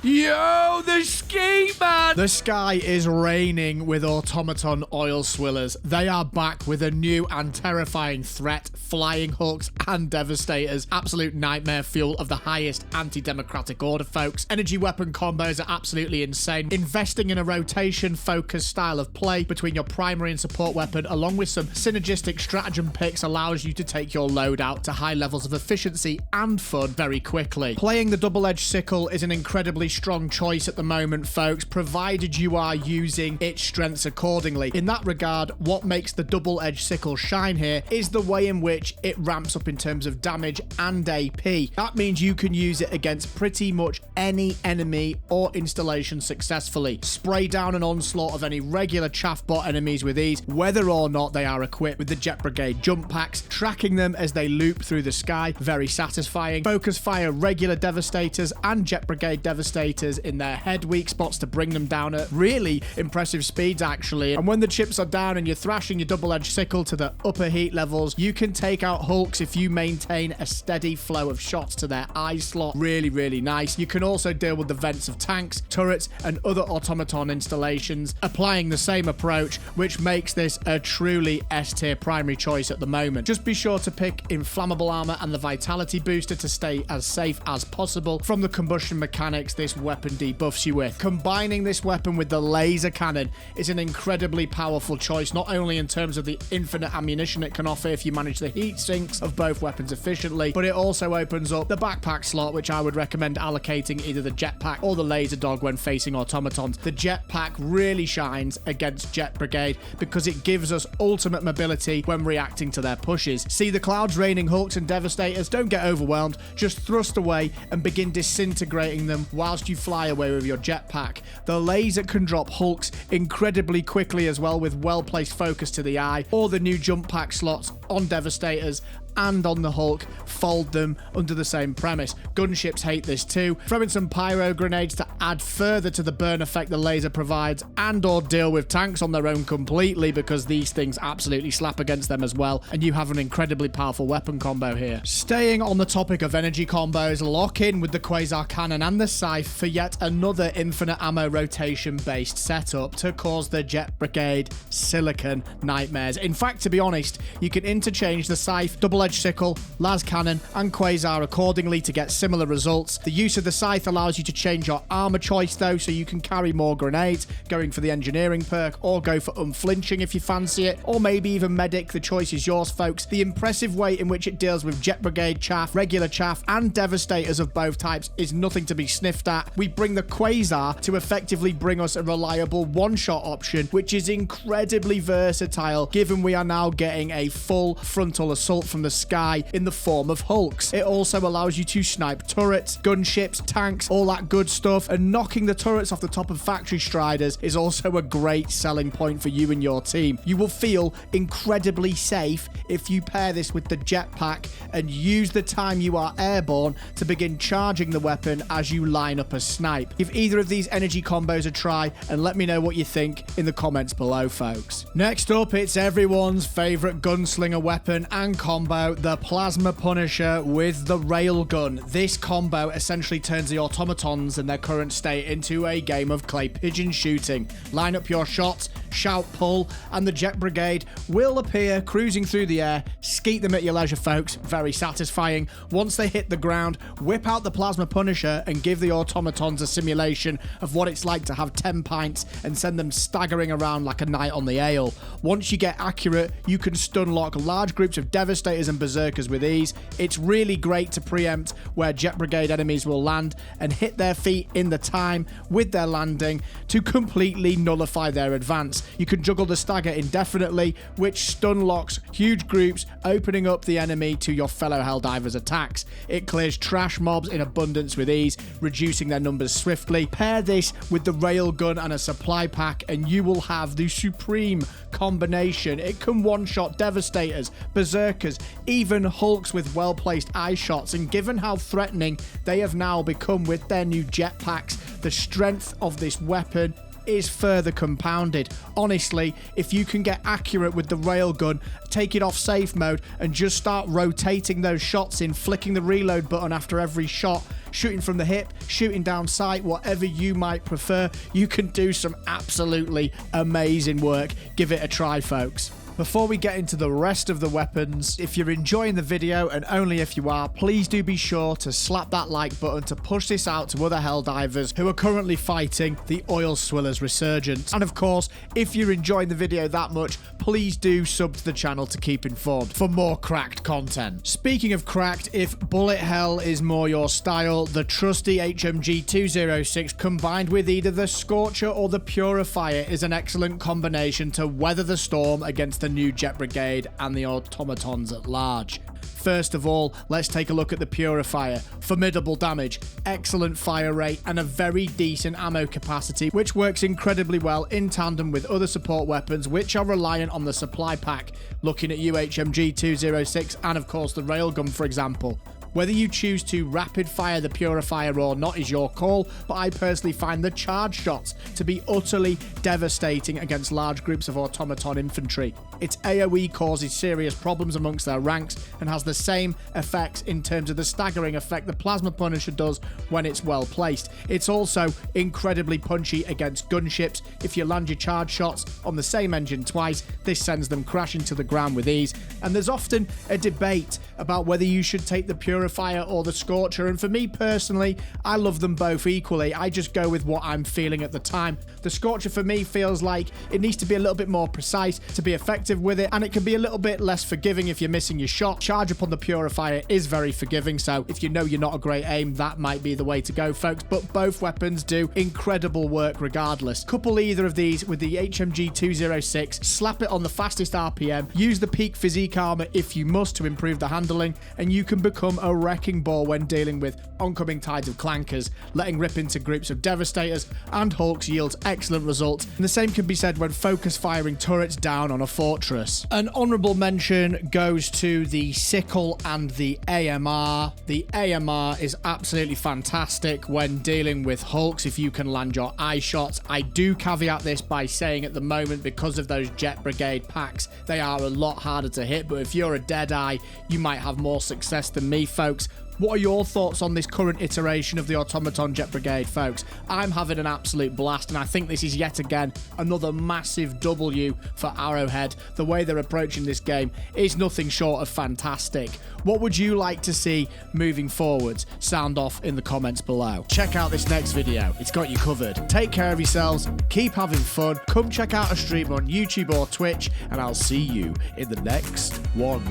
Yo, the ski, man! The sky is raining with Automaton oil swillers. They are back with a new and terrifying threat. Flying Hulks and Devastators. Absolute nightmare fuel of the highest anti-democratic order, folks. Energy weapon combos are absolutely insane. Investing in a rotation-focused style of play between your primary and support weapon, along with some synergistic stratagem picks, allows you to take your loadout to high levels of efficiency and fun very quickly. Playing the double-edged Sickle is an incredibly strong choice at the moment, folks, provided you are using its strengths accordingly. In that regard, what makes the double-edged Sickle shine here is the way in which it ramps up in terms of damage and AP. That means you can use it against pretty much any enemy or installation successfully. Spray down an onslaught of any regular chaffbot enemies with ease, whether or not they are equipped with the Jet Brigade jump packs, tracking them as they loop through the sky, very satisfying. Focus fire regular Devastators and Jet Brigade Devastators in their head weak spots to bring them down at really impressive speeds, actually. And when the chips are down and you're thrashing your double-edged Sickle to the upper heat levels, you can take out Hulks if you maintain a steady flow of shots to their eye slot. Really, really nice. You can also deal with the vents of tanks, turrets, and other Automaton installations, applying the same approach, which makes this a truly S-tier primary choice at the moment. Just be sure to pick inflammable armor and the vitality booster to stay as safe as possible from the combustion mechanics this weapon debuffs you with. Combining this weapon with the laser cannon is an incredibly powerful choice, not only in terms of the infinite ammunition it can offer if you manage the heat sinks of both weapons efficiently, but it also opens up the backpack slot, which I would recommend allocating either the jetpack or the laser dog when facing automatons. The jetpack really shines against Jet Brigade because it gives us ultimate mobility when reacting to their pushes. See the clouds raining Hulks and Devastators? Don't get overwhelmed, just thrust away and begin disintegrating them whilst you fly away with your jetpack. The laser can drop Hulks incredibly quickly as well, with well-placed focus to the eye, or the new jump pack slots on Devastators and on the Hulk fold them under the same premise. Gunships hate this too. Throwing some pyro grenades to add further to the burn effect the laser provides, and or deal with tanks on their own completely, because these things absolutely slap against them as well, and you have an incredibly powerful weapon combo here. Staying on the topic of energy combos, lock in with the Quasar cannon and the Scythe for yet another infinite ammo rotation based setup to cause the Jet Brigade silicon nightmares. In fact, to be honest, you can interchange the Scythe, double-edged Sickle, las cannon, and Quasar accordingly to get similar results. The use of the Scythe allows you to change your armor choice though, so you can carry more grenades, going for the engineering perk, or go for unflinching if you fancy it, or maybe even medic. The choice is yours, folks. The impressive way in which it deals with Jet Brigade chaff, regular chaff, and Devastators of both types is nothing to be sniffed at. We bring the Quasar to effectively bring us a reliable one-shot option, which is incredibly versatile given we are now getting a full frontal assault from the sky in the form of Hulks. It also allows you to snipe turrets, gunships, tanks, all that good stuff, and knocking the turrets off the top of factory striders is also a great selling point for you and your team. You will feel incredibly safe if you pair this with the jetpack and use the time you are airborne to begin charging the weapon as you line up a snipe. Give either of these energy combos a try and let me know what you think in the comments below, folks. Next up, it's everyone's favorite gunslinger weapon and combo, the Plasma Punisher with the Railgun. This combo essentially turns the Automatons in their current state into a game of clay pigeon shooting. Line up your shots, shout, pull, and the Jet Brigade will appear cruising through the air. Skeet them at your leisure, folks. Very satisfying. Once they hit the ground, whip out the Plasma Punisher and give the Automatons a simulation of what it's like to have 10 pints and send them staggering around like a knight on the ale. Once you get accurate, you can stun lock large groups of Devastators and Berserkers with ease. It's really great to preempt where Jet Brigade enemies will land and hit their feet in the time with their landing to completely nullify their advance. You can juggle the stagger indefinitely, which stun locks huge groups, opening up the enemy to your fellow Helldivers attacks. It clears trash mobs in abundance with ease, reducing their numbers swiftly. Pair this with the Railgun and a supply pack and you will have the supreme combination. It can one-shot Devastators, Berserkers, even Hulks with well-placed eye shots, and given how threatening they have now become with their new jetpacks, the strength of this weapon is further compounded. Honestly, if you can get accurate with the railgun, take it off safe mode, and just start rotating those shots in, flicking the reload button after every shot, shooting from the hip, shooting down sight, whatever you might prefer, you can do some absolutely amazing work. Give it a try, folks. Before we get into the rest of the weapons, if you're enjoying the video, and only if you are, please do be sure to slap that like button to push this out to other Helldivers who are currently fighting the oil swillers resurgence. And of course, if you're enjoying the video that much, please do sub to the channel to keep informed for more cracked content. Speaking of cracked, if bullet hell is more your style, the trusty HMG 206 combined with either the Scorcher or the Purifier is an excellent combination to weather the storm against the new Jet Brigade and the Automatons at large. First of all, let's take a look at the Purifier. Formidable damage, excellent fire rate, and a very decent ammo capacity, which works incredibly well in tandem with other support weapons which are reliant on the supply pack. Looking at HMG 206 and of course the Railgun, for example. Whether you choose to rapid fire the Purifier or not is your call, but I personally find the charge shots to be utterly devastating against large groups of automaton infantry. Its AoE causes serious problems amongst their ranks and has the same effects in terms of the staggering effect the Plasma Punisher does when it's well placed. It's also incredibly punchy against gunships. If you land your charge shots on the same engine twice, this sends them crashing to the ground with ease. And there's often a debate about whether you should take the Purifier or the Scorcher, and for me personally, I love them both equally. I just go with what I'm feeling at the time. The Scorcher for me feels like it needs to be a little bit more precise to be effective with it, and it can be a little bit less forgiving if you're missing your shot. Charge up on the Purifier is very forgiving, so if you know you're not a great aim, that might be the way to go, folks, but both weapons do incredible work regardless. Couple either of these with the HMG 206, slap it on the fastest RPM, use the peak physique armor if you must to improve the handling, and you can become a wrecking ball when dealing with oncoming tides of clankers. Letting rip into groups of devastators and hulks yields excellent results, and the same can be said when focus firing turrets down on a fortress. An honourable mention goes to the Sickle and the AMR. The AMR is absolutely fantastic when dealing with hulks if you can land your eye shots. I do caveat this by saying at the moment, because of those Jet Brigade packs, they are a lot harder to hit, but if you're a dead eye, you might have more success than me, folks. What are your thoughts on this current iteration of the Automaton Jet Brigade, folks? I'm having an absolute blast, and I think this is yet again another massive W for Arrowhead. The way they're approaching this game is nothing short of fantastic. What would you like to see moving forwards? Sound off in the comments below. Check out this next video. It's got you covered. Take care of yourselves. Keep having fun. Come check out a stream on YouTube or Twitch, and I'll see you in the next one.